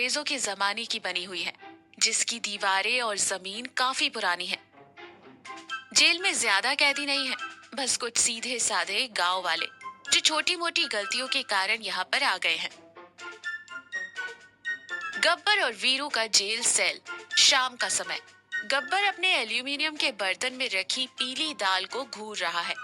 अंग्रेजों के जमाने की बनी हुई है, जिसकी दीवारें और जमीन काफी पुरानी है। जेल में ज्यादा कैदी नहीं है, बस कुछ सीधे साधे गांव वाले जो छोटी मोटी गलतियों के कारण यहाँ पर आ गए हैं। गब्बर और वीरू का जेल सेल। शाम का समय। गब्बर अपने एल्यूमिनियम के बर्तन में रखी पीली दाल को घूर रहा है।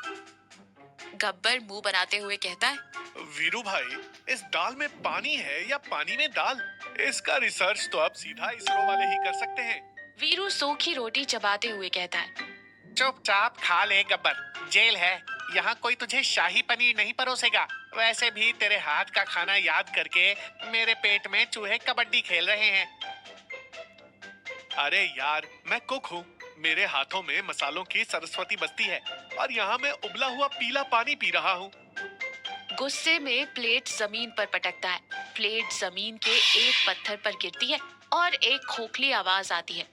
गब्बर मुंह बनाते हुए कहता है, वीरू भाई, इस दाल में पानी है या पानी में दाल? इसका रिसर्च तो अब सीधा इसरो वाले ही कर सकते हैं। वीरू सूखी रोटी चबाते हुए कहता है, चुपचाप खा ले गब्बर, जेल है, यहाँ कोई तुझे शाही पनीर नहीं परोसेगा। वैसे भी तेरे हाथ का खाना याद करके मेरे पेट में चूहे कबड्डी खेल रहे हैं। अरे यार, मैं कुक हूँ, मेरे हाथों में मसालों की सरस्वती बसती है और यहाँ मैं उबला हुआ पीला पानी पी रहा हूँ। गुस्से में प्लेट जमीन पर पटकता है। प्लेट जमीन के एक पत्थर पर गिरती है और एक खोखली आवाज आती है।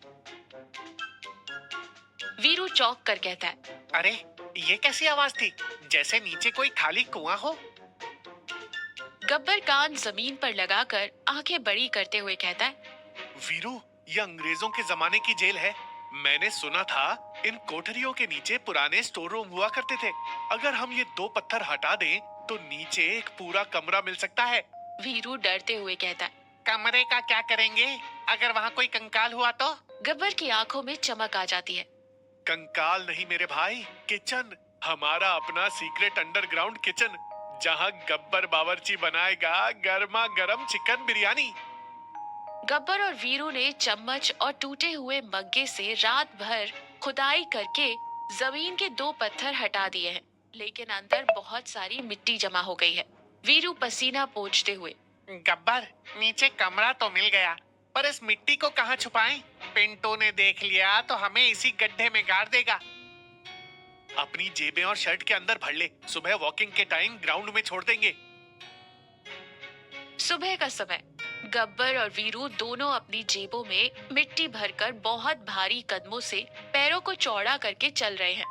वीरू चौंक कर कहता है, अरे ये कैसी आवाज थी, जैसे नीचे कोई खाली कुआं हो। गब्बर कान जमीन पर लगाकर आंखें बड़ी करते हुए कहता है, वीरू, ये अंग्रेजों के जमाने की जेल है। मैंने सुना था इन कोठरियों के नीचे पुराने स्टोर रूम हुआ करते थे। अगर हम ये दो पत्थर हटा दें तो नीचे एक पूरा कमरा मिल सकता है। वीरू डरते हुए कहता है। कमरे का क्या करेंगे, अगर वहाँ कोई कंकाल हुआ तो? गब्बर की आंखों में चमक आ जाती है। कंकाल नहीं मेरे भाई, किचन, हमारा अपना सीक्रेट अंडरग्राउंड किचन, जहाँ गब्बर बावर्ची बनाएगा गर्मा गर्म चिकन बिरयानी। गब्बर और वीरू ने चम्मच और टूटे हुए मग्गे से रात भर खुदाई करके जमीन के दो पत्थर हटा दिए हैं, लेकिन अंदर बहुत सारी मिट्टी जमा हो गई है। वीरू पसीना पोंछते हुए, गब्बर, नीचे कमरा तो मिल गया, पर इस मिट्टी को कहाँ छुपाएं? पिंटू ने देख लिया तो हमें इसी गड्ढे में गाड़ देगा। अपनी जेबें और शर्ट के अंदर भर ले, सुबह वॉकिंग के टाइम ग्राउंड में छोड़ देंगे। सुबह का समय। गब्बर और वीरू दोनों अपनी जेबों में मिट्टी भरकर बहुत भारी कदमों से पैरों को चौड़ा करके चल रहे हैं।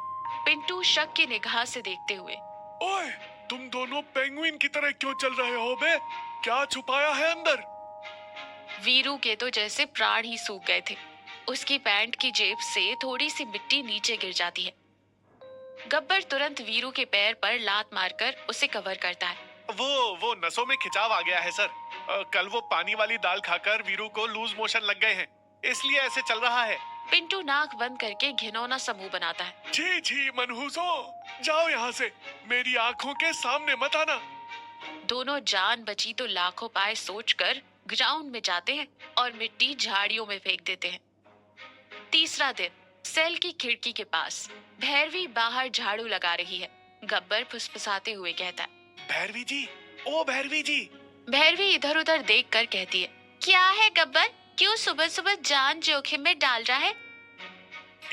पिंटू शक की निगाह से देखते हुए, ओए, तुम दोनों पेंगुइन की तरह क्यों चल रहे हो बे? क्या छुपाया है अंदर? वीरू के तो जैसे प्राण ही सूख गए थे। उसकी पैंट की जेब से थोड़ी सी मिट्टी नीचे गिर जाती है। गब्बर तुरंत वीरू के पैर पर लात मारकर उसे कवर करता है। वो नसों में खिंचाव आ गया है सर। कल वो पानी वाली दाल खाकर वीरू को लूज मोशन लग गए हैं, इसलिए ऐसे चल रहा है। पिंटू नाक बंद करके घिनौना सा मुंह बनाता है। छी छी मनहूसो, जाओ यहाँ से, मेरी आंखों के सामने मत आना। दोनों जान बची तो लाखों पाए सोचकर ग्राउंड में जाते हैं और मिट्टी झाड़ियों में फेंक देते हैं। तीसरा दिन। सेल की खिड़की के पास भैरवी बाहर झाड़ू लगा रही है। गब्बर फुसफुसाते हुए कहता है, भैरवी जी, ओ भैरवी जी। भैरवी इधर उधर देख कर कहती है, क्या है गब्बर, क्यों सुबह सुबह जान जोखिम में डाल रहा है?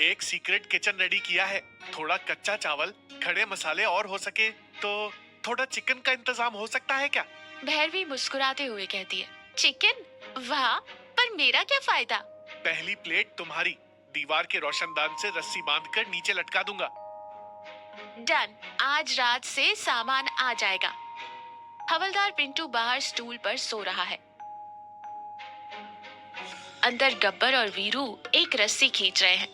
एक सीक्रेट किचन रेडी किया है, थोड़ा कच्चा चावल, खड़े मसाले और हो सके तो थोड़ा चिकन का इंतजाम हो सकता है क्या? भैरवी मुस्कुराते हुए कहती है, चिकन? वाह, पर मेरा क्या फायदा? पहली प्लेट तुम्हारी, दीवार के रोशनदान से रस्सी बांधकर नीचे लटका दूंगा। डन, आज रात से सामान आ जाएगा। हवलदार पिंटू बाहर स्टूल पर सो रहा है। अंदर गब्बर और वीरू एक रस्सी खींच रहे हैं।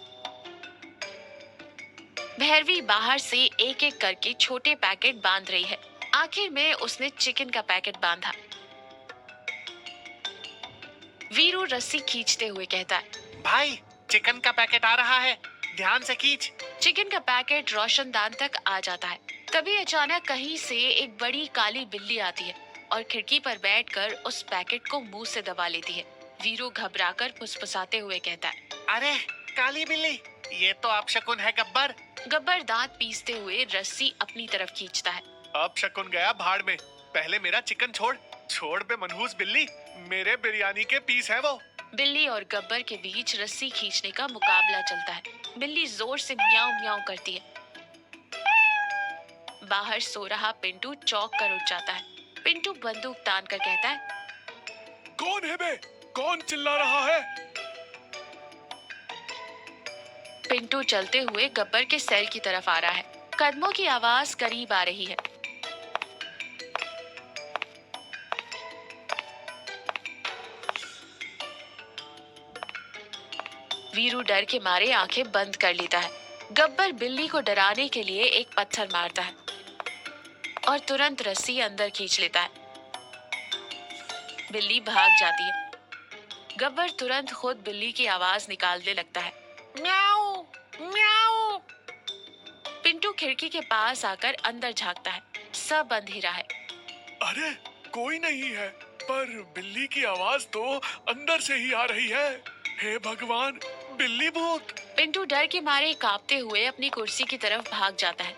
भैरवी बाहर से एक एक करके छोटे पैकेट बांध रही है। आखिर में उसने चिकन का पैकेट बांधा। वीरू रस्सी खींचते हुए कहता है, भाई, चिकन का पैकेट आ रहा है, ध्यान से खींच। चिकन का पैकेट रोशनदान तक आ जाता है। तभी अचानक कहीं से एक बड़ी काली बिल्ली आती है और खिड़की पर बैठकर उस पैकेट को मुंह से दबा लेती है। वीरू घबराकर फुसफुसाते हुए कहता है, अरे काली बिल्ली, ये तो अपशकुन है गब्बर। गब्बर दांत पीसते हुए रस्सी अपनी तरफ खींचता है। अब शकुन गया भाड़ में, पहले मेरा चिकन छोड़। छोड़ बे मनहूस बिल्ली, मेरे बिरयानी के पीस है वो। बिल्ली और गब्बर के बीच रस्सी खींचने का मुकाबला चलता है। बिल्ली जोर से म्याऊं म्याऊं करती है। बाहर सो रहा पिंटू चौंक कर उठ जाता है। पिंटू बंदूक तान कर कहता है, कौन है बे? कौन चिल्ला रहा है? पिंटू चलते हुए गब्बर के सेल की तरफ आ रहा है। कदमों की आवाज करीब आ रही है। वीरू डर के मारे आंखें बंद कर लेता है। गब्बर बिल्ली को डराने के लिए एक पत्थर मारता है और तुरंत रस्सी अंदर खींच लेता है। बिल्ली भाग जाती है। गब्बर तुरंत खुद बिल्ली की आवाज निकालने लगता है। म्याऊ म्याऊ। पिंटू खिड़की के पास आकर अंदर झांकता है। सब अंधेरा है। अरे कोई नहीं है, पर बिल्ली की आवाज तो अंदर से ही आ रही है। हे भगवान, बिल्ली भूत! पिंटू डर के मारे कांपते हुए अपनी कुर्सी की तरफ भाग जाता है।